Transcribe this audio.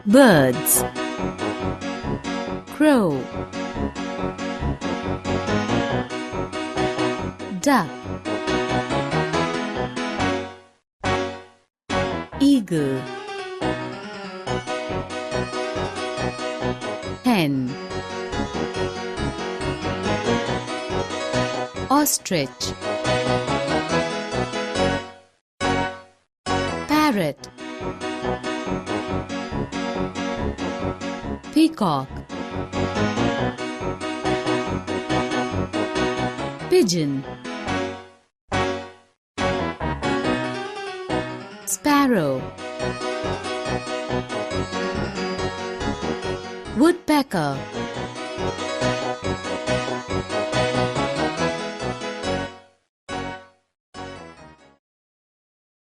Birds. Crow. Duck. Eagle. Hen. Ostrich. Parrot. Peacock. Pigeon. Sparrow. Woodpecker.